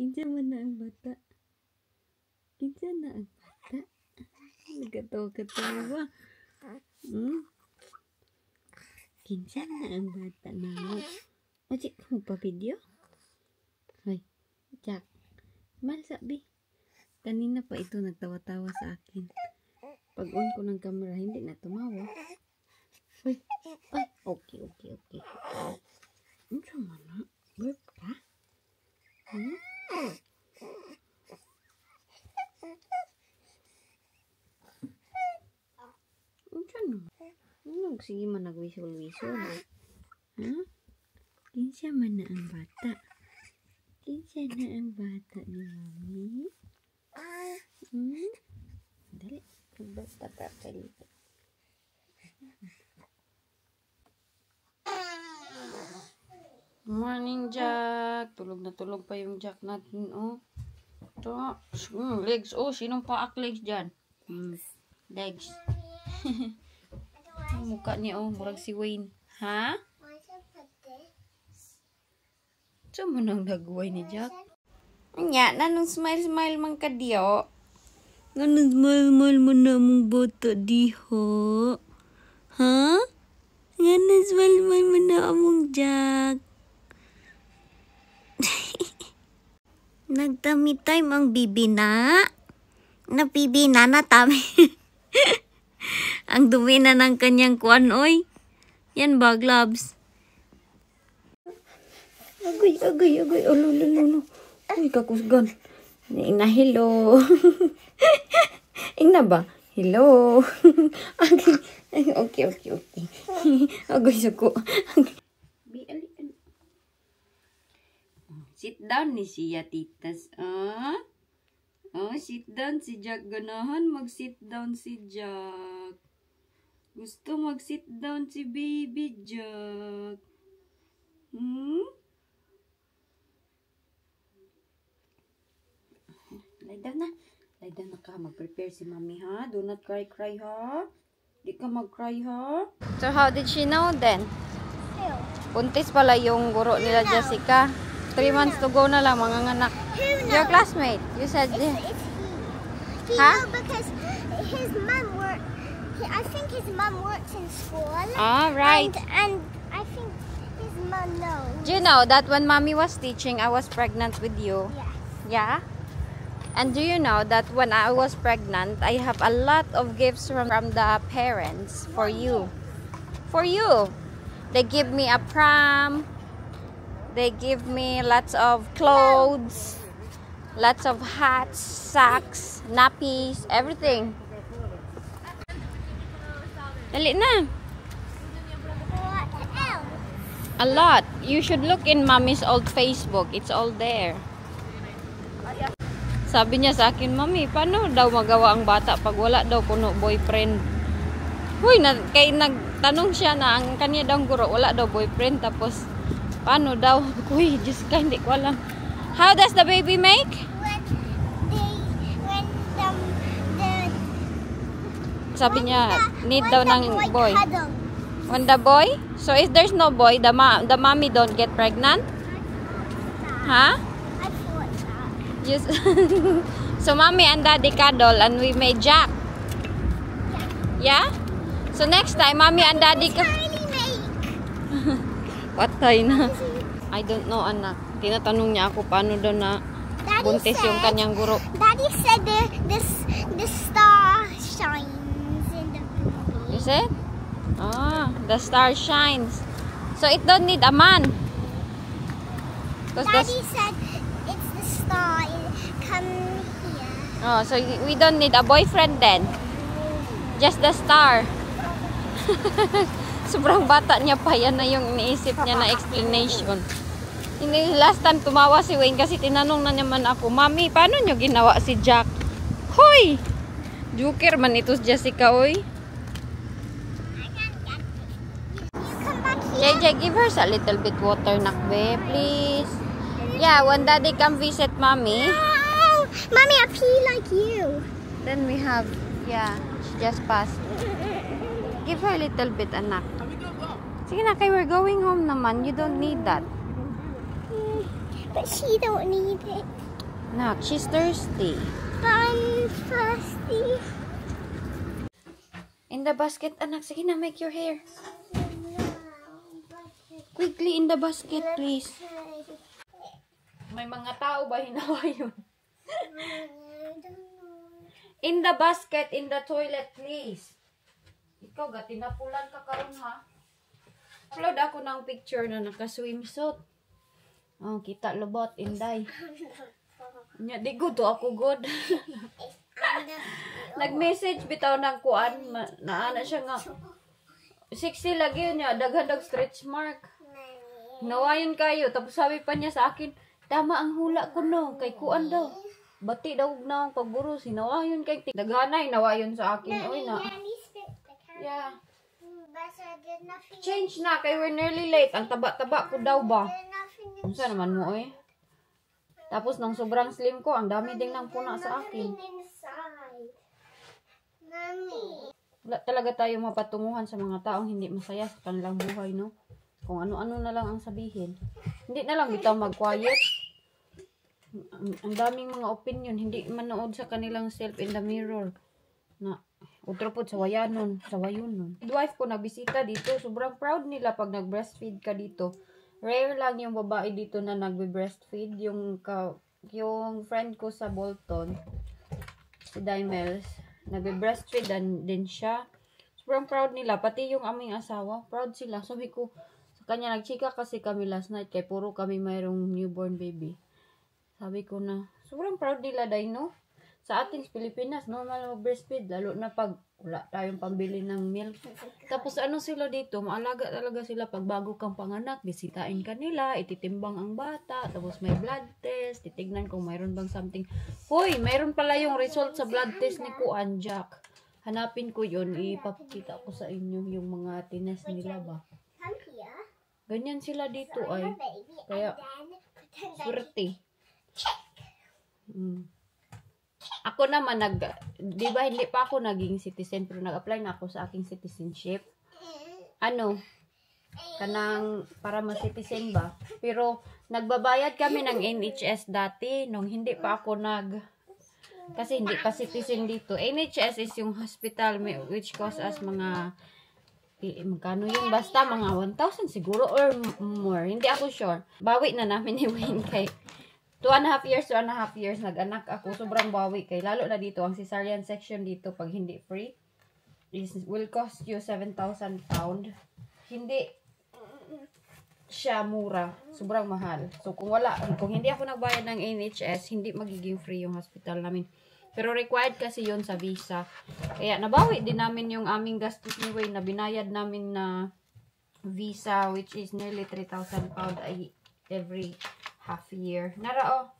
Kinsa man na ang bata? Kinsa na ang bata? Nagkatawa-katawa. Kinsa na ang bata na mo? O, Jack, magpa-video? Hoy, Jack. Mal sabi. Kanina pa ito nagtawa-tawa sa akin. Pag-on ko ng camera, hindi na tumawa. Hoy, ay, okay. Ano man na? Burp ka? Sige man nagwisol-wisol. Kinsa man na ang bata? Kinsa na ang bata ni Mami? Dali. Basta dito. Morning, Jack. Tulog na tulog pa yung Jack natin, oh. Ito, legs. Oh, sinong paak legs dyan? Legs. Ang mukha niya, oh. Murag si Wayne. Ha? So, manang nagaway ni Jack? Anya, nanong smile-smile man ka diyo? Nanong smile-smile man na mong bata diho? Ha? Nanong smile-smile man na mong Jack? Nagtami time ang bibi na. Napibi na natami. Ang dumi na ng kanyang kuan, oy. Yan ba, gloves? Agay. Alo. Uy, kakusgan. Ina, hello. Ina ba? Hello. Okay. Agay, suko. Sit down ni siya, titas. Sit down si Jack. Ganahan mag-sit down si Jack. Gusto mag-sit down si baby Jack. Lie down na ka. Mag-prepare si Mami, ha? Do not cry, ha? Di ka mag-cry, ha? So, how did she know then? Buntis pala yung guro nila, Jessica. 3 months to go na lang, mga anak. Your classmate, you said. He know because his mom works. I think his mom works in school. Right. And I think his mom knows. Do you know that when Mommy was teaching, I was pregnant with you? Yes. Yeah? And do you know that when I was pregnant, I have a lot of gifts from the parents for you? For you. They give me a pram. They give me lots of clothes, lots of hats, socks, nappies, everything. Dali na. What else? A lot. You should look in Mommy's old Facebook. It's all there. Sabi niya sa akin, Mommy, paano daw magawa ang bata pag wala daw kuno boyfriend? Huy, nagtanong siya na ang kanya daw guro, wala daw boyfriend. Tapos, paano daw? Uy, Diyos ka, hindi ko alam. How does the baby make? Sabi niya, need daw ng boy. When the boy? So if there's no boy, the mommy don't get pregnant? Huh? I thought that. Yes. So Mommy and Daddy cuddle and we made Jack. Yeah? So next time, Mommy and Daddy patay na. I don't know, anak. Tinatanong niya ako paano daw na buntis yung kanyang guro. Daddy said the star shines in the baby. You said? The star shines. So it don't need a man. Daddy said it's the star. Come here. So we don't need a boyfriend then. Just the star. Sobrang bata niya pa, yan na yung iniisip niya na explanation. Last time tumawa si Wayne kasi tinanong na naman ako, Mami, paano nyo ginawa si Jack? Hoy! Joker man ito si Jessica, oy. JJ, give her a little bit water, nakbe, please. Yeah, when Daddy come visit Mommy. Oh, Mommy, I pee like you. Then we have, yeah, she just passed. Give her a little bit, anak. Sige na, kay we're going home naman. You don't need that. But she don't need it. Nak, she's thirsty. I'm thirsty. In the basket, anak. Sige na, make your hair. Quickly in the basket, please. May mga tao ba hinawa yun? In the basket, in the toilet, please. Ikaw, tinapulan ka karon ha. Upload ako ng picture na naka-swimsuit. Oh, kita lubot, inday. Nya, di good to ako good. Nag-message bitaw ng kuan, naana siya nga. 60 lagi yun niya, daghan stretch mark. Nawayon kayo, tapos sabi pa niya sa akin, tama ang hula ko no, kay kuan daw. Bati daw na ang pagburo, sinawayon kay daghanay, nawayon sa akin. Oy na. Yeah. Change na, kay we're nearly late. Ang taba-taba ko daw ba? Unsa naman mo eh? Tapos nang sobrang slim ko, ang dami ding nang puna sa akin. Wala talaga tayo mapatunguhan sa mga taong hindi masaya sa kanilang buhay, no? Kung ano-ano na lang ang sabihin. Hindi na lang bitaw mag-quiet. Ang daming mga opinion, hindi manood sa kanilang self in the mirror. Na, utro po sa wayanon, sa wayonon. Wife ko nagbisita dito, sobrang proud nila pag nag-breastfeed ka dito. Rare lang yung babae dito na nagbe-breastfeed. Yung friend ko sa Bolton, si Dimels, nagbe-breastfeed din siya. Sobrang proud nila, pati yung aming asawa, proud sila. Sabi ko, sa kanya, nagchika kasi kami last night, kaya puro kami mayroong newborn baby. Sabi ko na, sobrang proud nila dahil, no? Sa ating Pilipinas, normal mag-breastfeed, lalo na pag wala tayong pambili ng milk. Tapos ano sila dito, maalaga talaga sila pag bago kang panganak, bisitain ka nila, ititimbang ang bata, tapos may blood test, titignan kung mayroon bang something. Hoy, mayroon pala yung result sa blood test ni Kuan Jack. Hanapin ko yun, ipapakita ko sa inyo yung mga tines nila ba. Ganyan sila dito ay. Kaya, swerte. Ako naman, di ba hindi pa ako naging citizen, pero nag-apply na ako sa aking citizenship. Kanang para ma-citizen ba? Pero, nagbabayad kami ng NHS dati, nung hindi pa ako kasi hindi pa citizen dito. NHS is yung hospital which cost us mga, magkano yung basta, mga 1,000 siguro or more. Hindi ako sure. Bawi na namin ni Wayne kay 2.5 years nag-anak ako. Sobrang bawi kay lalo na dito ang cesarean section dito pag hindi free will cost you 7,000 pound. Hindi siya mura, sobrang mahal. So kung hindi ako nagbayad ng NHS, hindi magiging free yung hospital namin. Pero required kasi yun sa visa. Kaya nabawi din namin yung aming gastos ni Wayne na binayad namin na visa, which is nearly 3,000 pound every half year. Narao.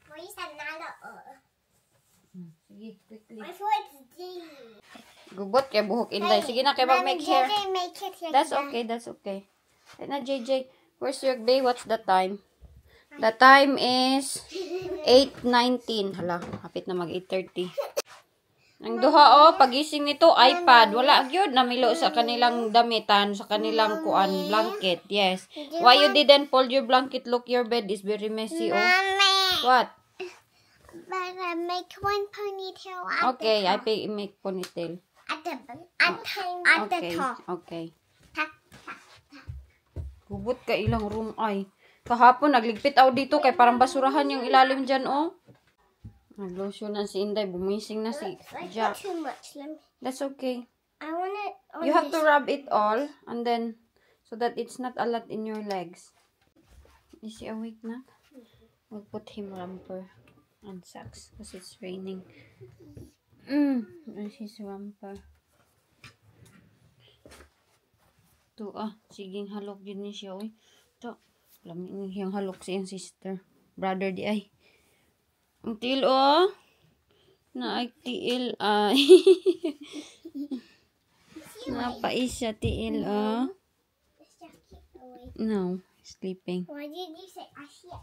What you said narao? Sige, quickly. I thought it's D. Gubot kay buhok inday. Sige na kay mag-make hair. Make it like That's okay, that's okay. Na JJ, where's your day? What's the time? The time is 8:19. Hala, hapit na mag 8:30. Ang duha pagising nito iPad. Wala gyud namilo sa kanilang damitan, sa kanilang kuan blanket. Yes. Why you didn't fold your blanket? Look, your bed is very messy. Oh. What? But I make one ponytail Okay, I make ponytail. at the top. Okay. Gubot ka ilang room ay. Kahapon nagligpit ako dito kay parang basurahan yung ilalim dyan, oh. Nag-lotion na si Inday, bumising na si Jack. Too much. That's okay. I want it. You have to rub it all and then so that it's not a lot in your legs. Is he awake na? We'll put him romper on socks because it's raining. There's his romper. Ito siging halok din ni siya, oy. Ito, lamin yung halok siyang sister. Brother di ay. Ang tiil, oh. Na ay tiil, ay. Napais siya tiil, oh. No, sleeping. Why did you say Asia?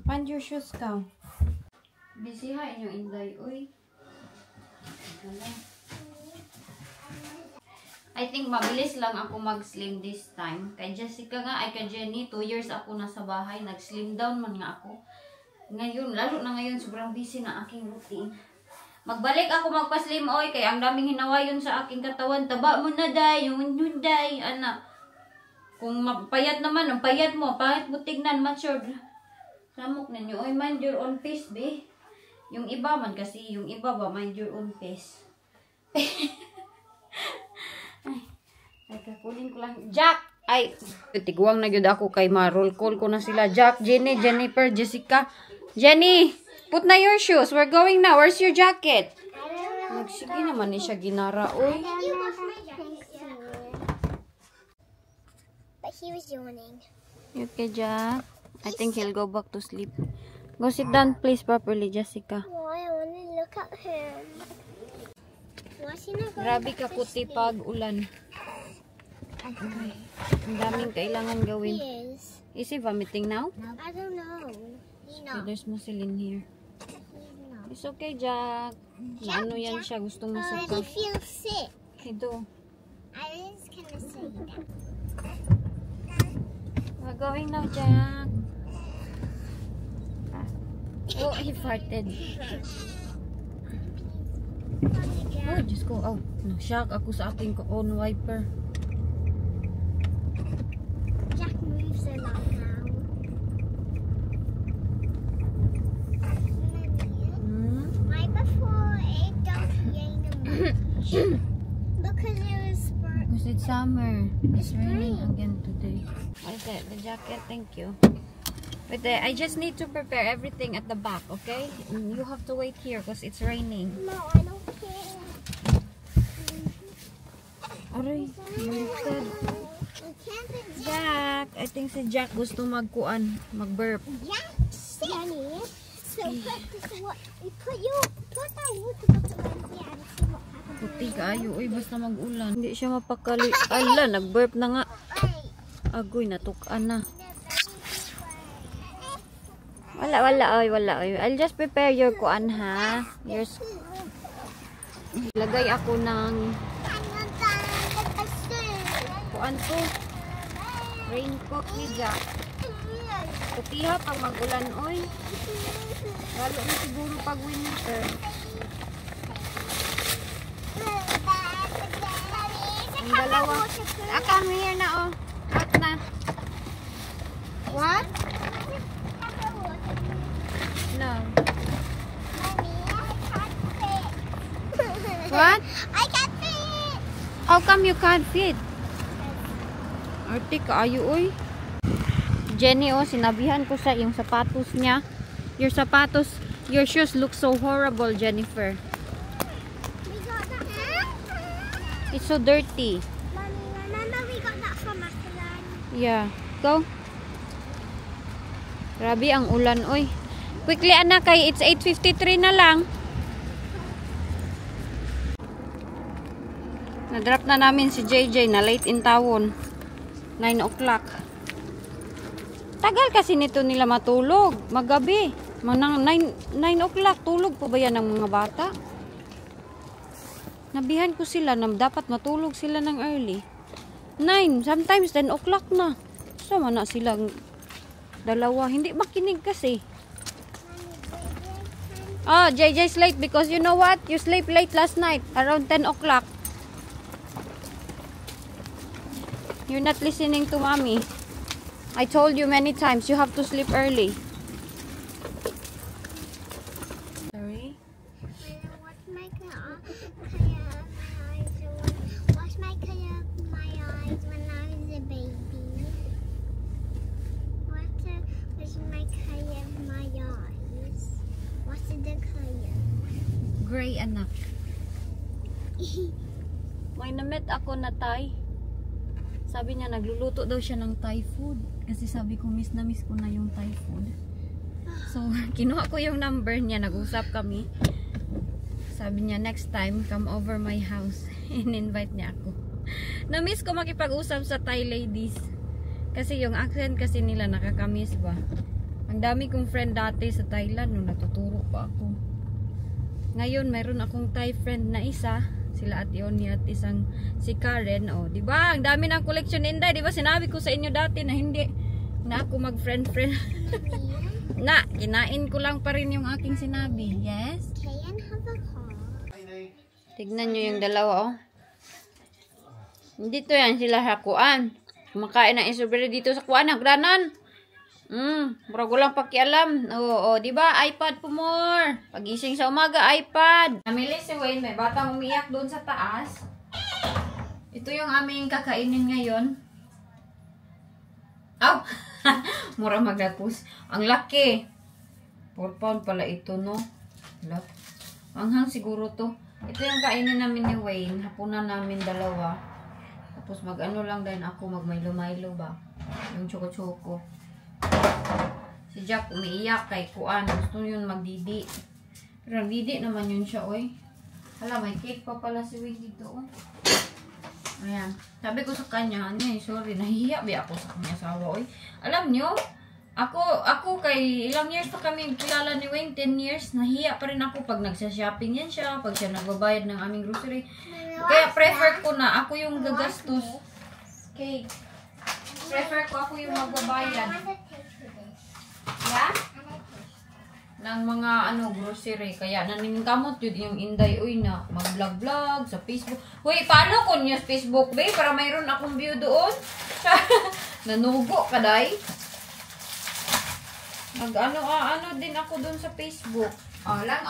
Find your shoes, ka. Busy ha inyo, Inday, uy. I think mabilis lang ako mag-slim this time. Kay Jessica nga, ay kay Jenny, 2 years ako nasa bahay. Nag-slim down man nga ako. Ngayon, lalo na ngayon, sobrang busy na aking routine. Magbalik ako magpa-slim, oy, kaya ang daming hinawayon sa aking katawan. Taba mo na, day, yung day, anak. Kung mapayat naman, ang payat mo, pangit mo tignan, matured. Samok ninyo, oy, mind your own pace, be. Yung iba man kasi, yung iba ba, mind your own pace. Ay, kakunin ko lang. Jack! Ay, tigwang na yun ako kay ma-roll call ko na sila. Jack, Jenny, Jennifer, Jessica. Jenny, put na your shoes. We're going now. Where's your jacket? Sige naman ni siya ginara, oy. But he was yawning. You okay, Jack? I think he'll go back to sleep. Go sit down, please, properly, Jessica. Why? I want to look at him. What's he not going Grabe ka puti pag ulan. Okay. Ang daming kailangan gawin. He is. Is he vomiting now? I don't know. He's Okay, not. there's muslin here. He's not. It's okay, Jack. Na ano yan siya, gustong But he masuka. feels sick. Ito. I was gonna say that. We're going now, Jack. Oh, he farted. Oh, Diyos ko. Oh, na-shock ako sa aking own wiper. Jack moves a lot now. Right before it don't rain much. Because it was spring. Because it's summer. It's raining again today. Okay, the jacket. Thank you. But I just need to prepare everything at the back, okay? You have to wait here because it's raining. No, I don't care. Aray, baliktad. We can't be Jack, I think si Jack gusto mag-burp. Jack, Jenny. So put this what you put that water bottle in here and see what happens. Puti kaayo, uy, basta mag-ulan. Hindi siya mapakali. Ala, nag-burp na nga. Agoy, natukan na. Wala, oy. I'll just prepare your kuan, ha? Lagay ako ng kuan ko. Raincoat ni Jack. Puti ha, pag mag-ulan, oy. Lalo na siguro pag winter. Ang dalawa. Come here na, oh. Hot na. What? No. What? I can't fit. How come you can't fit? Arte ka ayo, oy. Jenny, oh, sinabihan ko sa yung sapatos niya. Your shoes look so horrible, Jennifer. We got that. It's so dirty. Mommy, remember we got that from Matalan? Yeah. Go. Grabe ang ulan, oy. Quickly, anak, kay it's 8:53 na lang. Na-drop na namin si JJ na late in town. 9 o'clock. Tagal kasi nito nila matulog. Magabi. Manang 9 o'clock. Tulog po ba yan ng mga bata? Nabihan ko sila na dapat matulog sila ng early. 9. Sometimes 10 o'clock na. Sama na silang dalawa. Hindi makinig kasi. Oh, JJ's late because you know what? You sleep late last night. Around 10 o'clock. You're not listening to mommy. I told you many times you have to sleep early. Sorry? What's my color? What's my color of my eyes when I was a baby? What was my color of my eyes? What's the color? Gray, anak. May namit ako na Thai. Sabi niya, nagluluto daw siya ng Thai food. Kasi sabi ko, miss na miss ko na yung Thai food. So, kinuha ko yung number niya. Nag-usap kami. Sabi niya, next time, come over my house. In-invite niya ako. Na-miss ko makipag-usap sa Thai ladies. Kasi yung accent kasi nila nakakamiss ba. Ang dami kong friend dati sa Thailand nung natuturo pa ako. Ngayon, mayroon akong Thai friend na isa. sila at Yoni at isang si Karen. Oh, di ba? Ang dami ng collection ni Inday. Di ba sinabi ko sa inyo dati na hindi na ako mag-friend-friend. Na, kinain ko lang pa rin yung aking sinabi. Yes? Can have a car. Tignan nyo yung dalawa, oh. Dito yan sila sa kuan. Kumakain ng strawberry dito sa kuan. Hagdanan. Mura ko lang pakialam. Oo, di ba? iPad po more. Pagising sa umaga, iPad. Namili si Wayne, may batang umiyak doon sa taas. Ito yung aming kakainin ngayon. Aw! Mura magapos. Ang laki. 4 pound pala ito, no? Anghang siguro to. Ito yung kainin namin ni Wayne. Hapunan namin dalawa. Tapos mag-ano lang din ako, mag-milo-milo ba? Yung choco-choco. Si Jack umiiyak kay Kuan. Gusto yun magdidi. Pero nagdidi naman yun siya, oy. Hala, may cake pa pala si Wayne dito, oh. Ayan. Sabi ko sa kanya, sorry, nahihiya ba ako sa kanya asawa, oy. Alam nyo, ako kay ilang years pa kami kilala ni Wayne, 10 years, nahihiya pa rin ako pag nagsha-shopping yan siya, pag siya nagbabayad ng aming grocery. Kaya prefer ko na ako yung gagastos. Okay. Prefer ko ako yung magbabayad. Yeah? Ng mga grocery. Kaya naningkamot yun yung Inday uy na mag-vlog-vlog sa Facebook. Uy, paano ko niya sa Facebook, babe? Para mayroon akong view doon. Nanugo ka, day. Ano din ako doon sa Facebook. Lang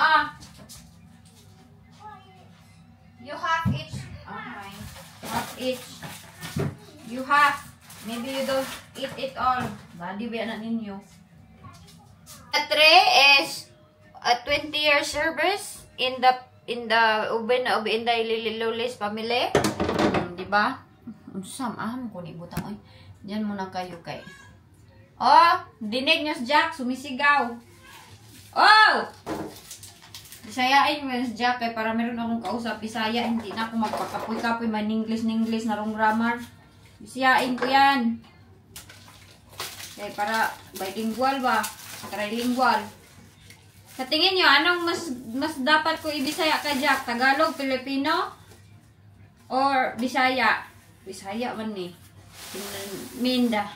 You have each. Okay. Have each. You have. Maybe you don't eat it all. Badi ba na ninyo? The tray is a 20-year service in the ube na ube in the Lilulis family. Di ba? Aham ko ni butang. Diyan muna kayo kay. Oh, dinig nyo si Jack, sumisigaw. Oh! Bisayain mo si Jack kay para meron akong kausap Bisaya, hindi na ako magpakapoy-kapoy man English na rong grammar. Bisayain ko yan. Okay, para bilingual ba? Trilingual. Sa tingin nyo, anong mas dapat ko ibisaya ka, Jack? Tagalog, Filipino? Or Bisaya? Bisaya man eh. Minda.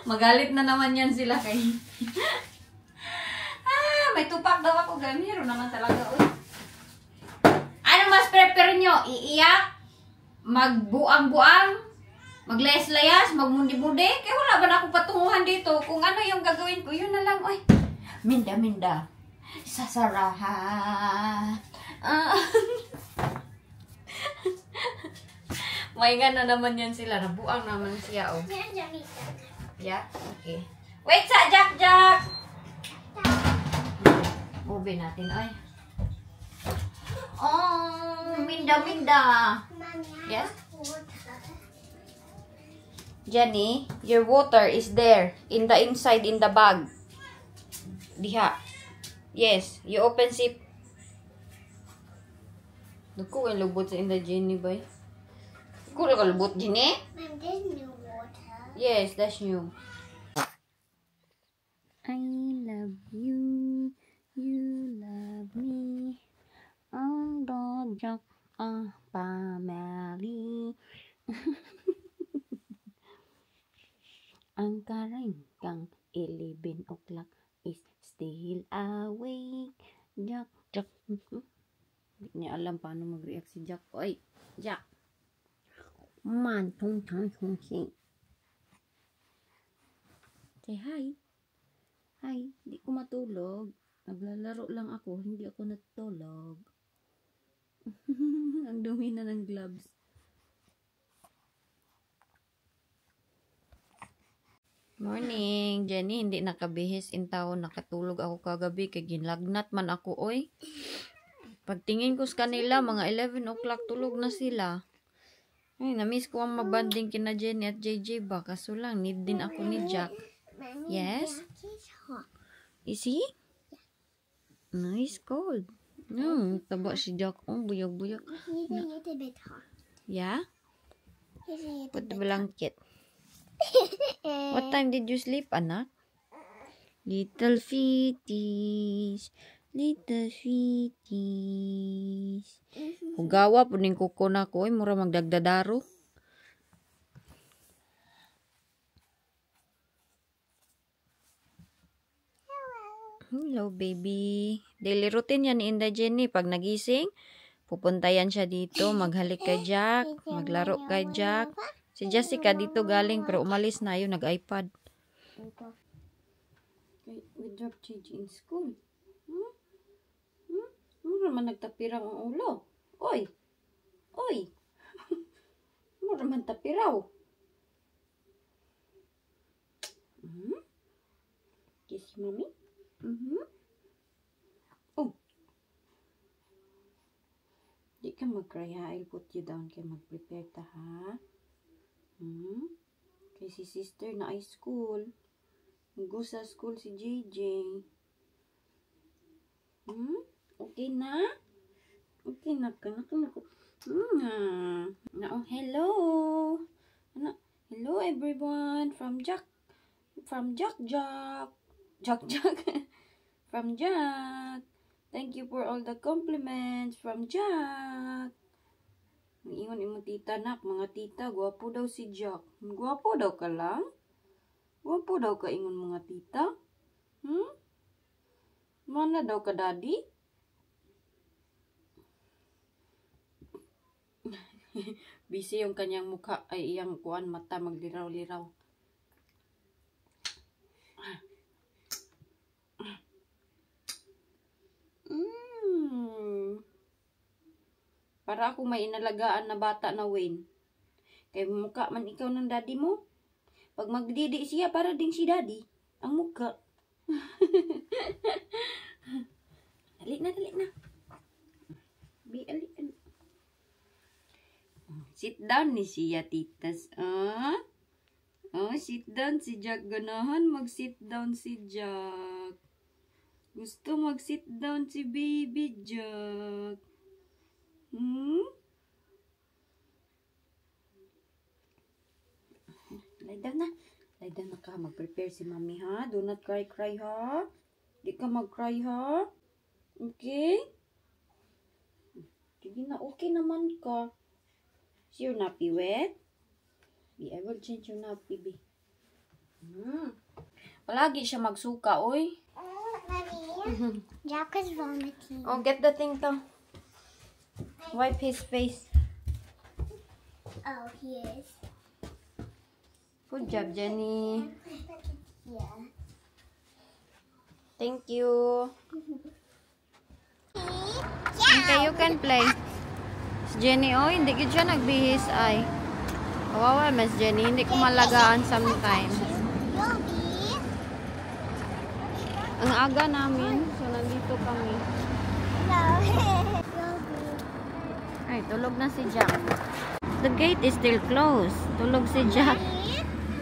Magalit na naman yan sila kay... may tupak daw ako. Gamiro naman talaga. Ano mas prepare nyo? Iiyak? Magbuang-buang? Maglayas-layas, magmundi-mundi, kaya wala ba na akong patunguhan dito? Kung ano yung gagawin ko, yun na lang, oy. Minda, sasaraha. Maingan na naman yan sila, nabuang naman siya, oh. Yeah? Okay. Wait sa Jack! Ube natin, oy. Oh, minda. Yes? Jenny, your water is there in the inside in the bag. Diha. Yes, you open zip. Naku, ang lubot sa inda Jenny ba? Naku, ang lubot Jenny? Mom, there's new water. Yes, that's new. I love you, you love me. Ang dojak ang pamali. Ang karangkang 11 o'clock is still awake. Jack. Hindi niya alam paano mag-react si Jack. Oy, Jack. Say hi. Hi, hindi ko matulog. Naglalaro lang ako, hindi ako natulog. Ang dumi na ng gloves. Morning, Jenny. Hindi nakabihis in taon. Nakatulog ako kagabi. Kaya ginlagnat man ako, oy. Pagtingin ko sa kanila, mga 11 o'clock tulog na sila. Ay, na-miss ko ang mabanding kina Jenny at JJ ba? Kaso lang, need din ako ni Jack. Yes? Is he? Nice, cold. Taba si Jack. Oh, buyag-buyag. He's a little bit hot. Yeah? He's a little Put the bit blanket. What time did you sleep, anak? Little feeties. Little sweeties. Hugawa po ning kuko na ko. Mura magdagdadaro. Hello, baby. Daily routine yan ni Inday Jenny. Pag nagising, pupunta yan siya dito. Maghalik kay Jack. Maglaro kay Jack. Si Jessica dito galing pero umalis na yun. Nag-iPad. Good job, Gigi, in school. Mura man nagtapiraw ang ulo. Oy! Oy! Mura man tapiraw. Kiss mommy. Oh. Di ka mag-cry ha. I'll put you down kaya mag-prepare ta ha. Kay si sister na ay school. Go sa school si JJ. Okay na? Okay na ka. Hello. Hello everyone. From Jack. From Jack. From Jack. Thank you for all the compliments from Jack. Ingon imo tita nak, mga tita, gwapo daw si Jack. Gwapo daw ka lang? Gwapo daw ka ingon mga tita? Mana daw ka daddy? Busy yung kanyang mukha ay iyang kuan mata magliraw-liraw. Para ako may inalagaan na bata na Wayne. Kaya mukha man ikaw ng daddy mo. Pag magdidi siya, para ding si daddy. Ang mukha. Dali na. Sit down ni siya, titas. Sit down si Jack. Ganahan mag-sit down si Jack. Gusto mag-sit down si baby Jack. Lie down na ka. Mag-prepare si mami ha. Do not cry ha. Di ka mag-cry ha. Okay? Sige na, okay naman ka. Is your nappy wet? I will change your nappy, be. Palagi siya magsuka, oy. Mommy, Jack is vomiting. Oh, get the thing to. Wipe his face. Oh, he is. Good job, Jenny. Yeah. Thank you. Yeah. Okay, you can play. Si Jenny, oh, hindi ko siya nagbihis ay. Kawawa, Mas Jenny. Hindi ko malagaan sometimes. Yobi. Ang aga namin, so nandito kami. No. Yobi. Ay, tulog na si Jack. The gate is still closed. Tulog si Jack.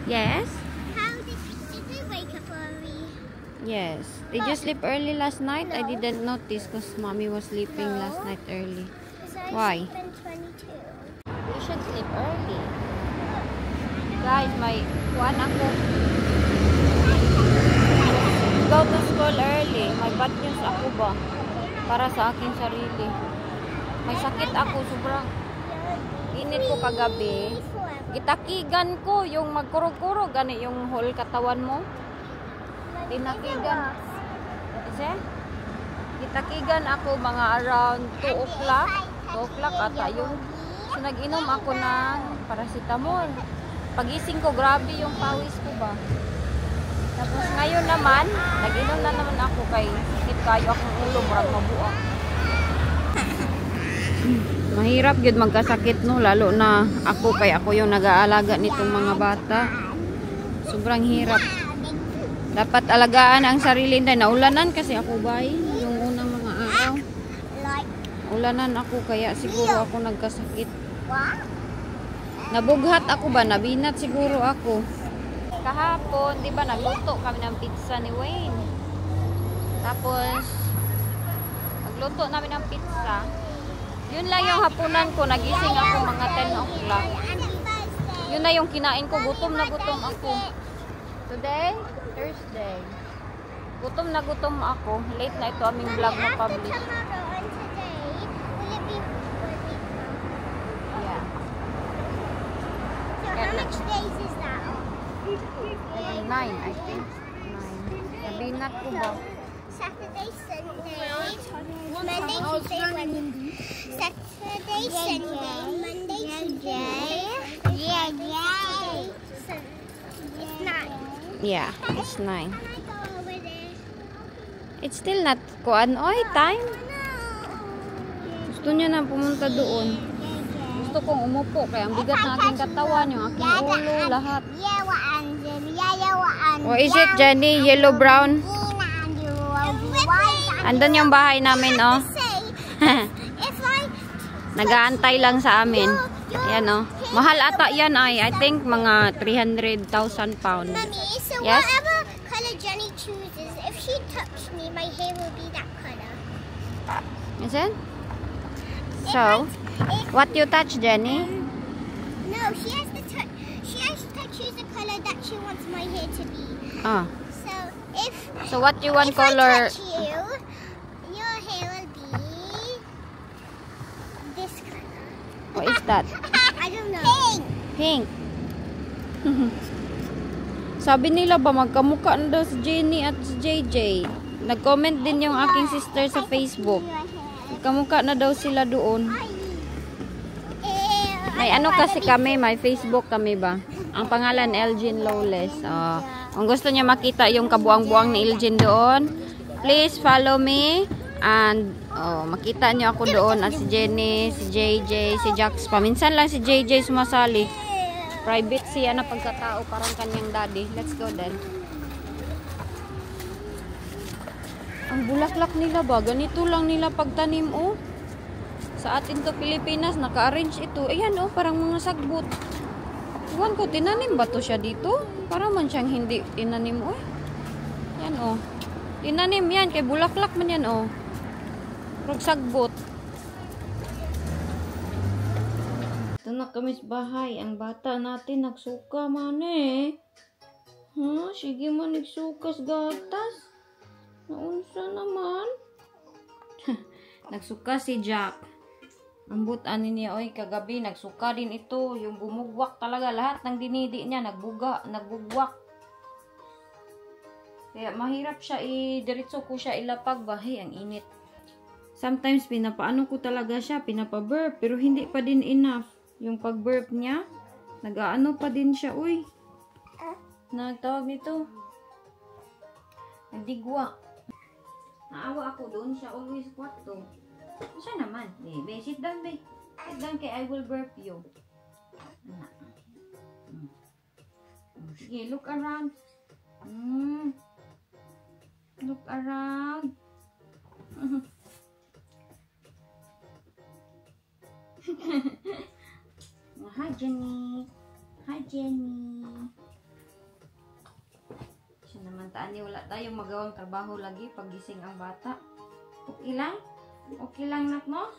Yes? How did you wake up early? Yes. Did you sleep early last night? I No. didn't notice because mommy was sleeping No. last night early. So Why? I sleep in 22. We should sleep early. Guys, may kuwan ako. Go to school early. May bad news ako ba? Para sa akin sarili. May sakit ako. Sobrang init ko kagabi. Gitakigan ko yung magkurog-kurog. Gani yung whole katawan mo. Tinakigan. Kasi? Gitakigan ako mga around 2 o'clock. 2 o'clock ata yung. So, nag-inom ako ng paracetamol. Pagising ko, grabe yung pawis ko ba. Tapos ngayon naman, nag-inom na naman ako kay sakit kayo akong ulo, murag mabuang. Mahirap yun magkasakit no, lalo na ako kay ako yung nag-aalaga nitong mga bata. Sobrang hirap. Dapat alagaan ang sarili na. Naulanan kasi ako bay, yung unang mga araw. Ulanan ako kaya siguro ako nagkasakit. Nabughat ako ba? Nabinat siguro ako. Kahapon, di ba nagluto kami ng pizza ni Wayne. Tapos, nagluto namin ng pizza. Yun lang yung hapunan ko. Nagising ako mga 10 o'clock. Yun na yung kinain ko. Gutom na gutom ako. Today, Thursday. Gutom na gutom ako. Late na ito aming vlog na After publish. tomorrow and today, will it be Yeah. So how much days is that? 9, I think. 9. Nabinat ko ba? Saturday, Sunday, Monday, Tuesday, Wednesday. Saturday, Sunday, Monday, Tuesday. Yeah. It's 9. Yeah, it's 9. Can I go over there? It's still not kuan. Oy, time. No. Gusto niya na pumunta doon. Gusto kong umupo kaya ang bigat ng aking katawan, yung aking ulo, lahat. What is it, Jenny? Yellow, brown? Andun yung bahay namin, oh. Nag-aantay lang sa amin. Ayan, oh. Mahal ata yan, ay. I think mga 300,000 pounds. Mommy, so Yes? whatever color Jenny chooses, if she touched me, my hair will be that color. Is it? So, what you touch, Jenny? No, she has to choose the color that she wants my hair to be. Oh. So So, what you want if I color? touch you, your hair will be this color. What is that? I don't know. Pink. Sabi nila ba magkamukha na daw si Jenny at si JJ. Nag-comment din yung aking sister sa Facebook. Magkamukha na daw sila doon. May ano kasi kami, may Facebook kami ba? Ang pangalan Elgin Lawless. Kung gusto niya makita yung kabuang-buang ni Elgin doon, please follow me. And makita niyo ako doon at si Jenny, si JJ, si Jax. Paminsan lang si JJ sumasali. Private siya na pagkatao, parang kanyang daddy. Let's go then. Ang bulaklak nila ba? Ganito lang nila pagtanim, oh. Sa atin to Pilipinas, naka-arrange ito. Ayan, oh, parang mga sagbot. Iwan ko, tinanim ba to siya dito? Para man siyang hindi tinanim, oh. Yan, oh. Tinanim yan, kay bulaklak man yan, oh. Rog sagbot. Ito na kami sa bahay. Ang bata natin nagsuka man eh. Sige man nagsukas gatas. Naunsa naman. Nagsuka si Jack. Ambot ani niya, oy, kagabi nagsuka din ito. Yung bumugwak talaga. Lahat ng dinidi niya nagbugwak. Kaya mahirap siya diretso ko siya ilapag. Bahay, ang init. Sometimes pinapaano ko talaga siya, pinapaburp, pero hindi pa din enough. Yung pag-burp niya, nag-aano pa din siya, uy. Nagtawag nito. Nagdigwa. Naawa ako doon siya, always kwarto. Siya naman. Be, sit down, be. Sit down kay I will burp you. Sige, look around. Look around. Hi, Jenny. Hi, Jenny. Siya naman taan wala tayong magawang trabaho lagi pag gising ang bata. Okay lang? Okay lang, nak, no?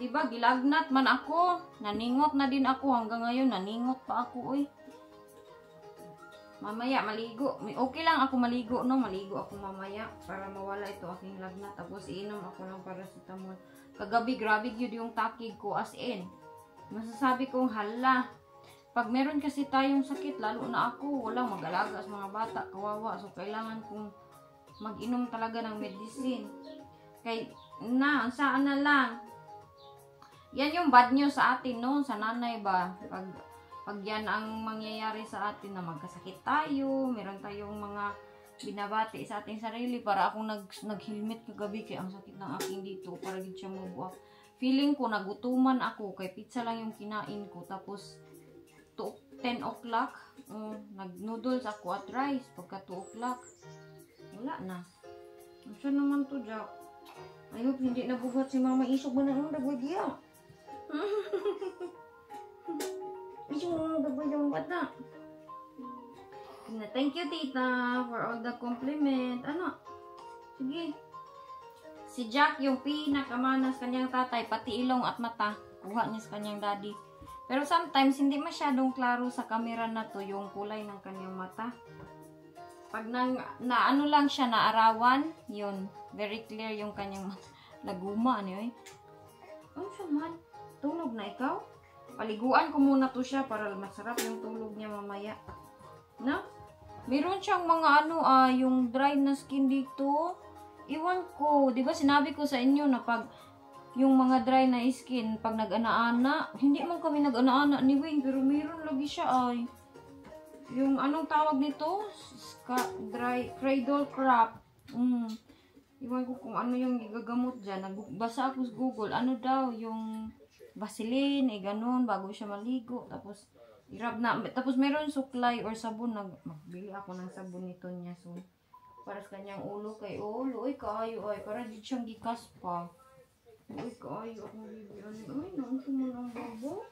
Diba, gilagnat man ako. Naningot na din ako. Hanggang ngayon, naningot pa ako, uy. Mamaya, maligo. Okay lang ako maligo, no? Maligo ako mamaya para mawala ito aking lagnat. Tapos, iinom ako ng paracetamol. Kagabi, grabe yun yung takig ko. As in, masasabi kong hala. Pag meron kasi tayong sakit, lalo na ako, walang mag-alaga sa mga bata, kawawa. So, kailangan kong mag-inom talaga ng medicine. Saan na lang. Yan yung bad news sa atin, no? Sa nanay ba? Pag yan ang mangyayari sa atin na magkasakit tayo, meron tayong mga binabati sa ating sarili. Para akong nag-helmet kagabi kaya ang sakit ng aking dito. Para din siya mabuak. Feeling ko, nagutuman ako. Kay pizza lang yung kinain ko. Tapos, 10 o'clock, nag-noodles ako at rice. Pagka 2 o'clock, wala na. Ano siya naman to, Jack? I hope hindi nabuhat si Mama Isog ba na ang dagwagya? Isog na ang dagwagya ang bata. Thank you, tita, for all the compliment. Ano? Sige. Si Jack, yung pinakamanas kanyang tatay, pati ilong at mata, kuha niya sa kanyang daddy. Pero sometimes, hindi masyadong klaro sa camera na to yung kulay ng kanyang mata. pag na ano lang siya, naarawan, yun, very clear yung kanyang laguma, ano yun. Ano siya man? Tulog na ikaw? Paliguan ko muna to siya para masarap yung tulog niya mamaya. Na? Meron siyang mga ano, yung dry na skin dito. Iwan ko. Diba sinabi ko sa inyo na pag yung mga dry na skin, pag nag-ana-ana, hindi man kami nag-ana-ana ni Wayne, pero meron lagi siya ay. Yung anong tawag nito? Dry, cradle crop. Iwan ko kung ano yung igagamot dyan. Nagbasa ako sa Google. Ano daw yung Vaseline, ganun, bago siya maligo. Tapos, irab na. Tapos, meron suklay or sabon. Magbili ako ng sabon nito niya. So, para sa kanyang ulo kay ulo. Uy, kaayo ay. Para di siyang gikas pa. Uy, kaayo akong bibiran. Uy, naunso mo ng babo.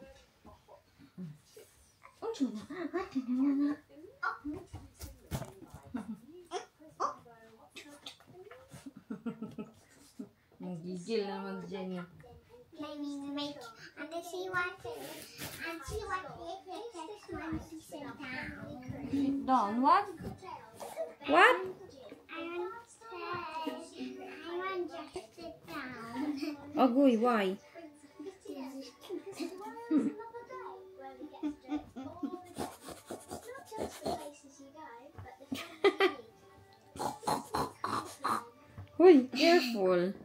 Unso na. Ate na nga. Gigil naman dyan yun. Maybe make and she watched it when she sit down. Sit down, what? What? I want just sit down. Agoy, why? Uy, careful.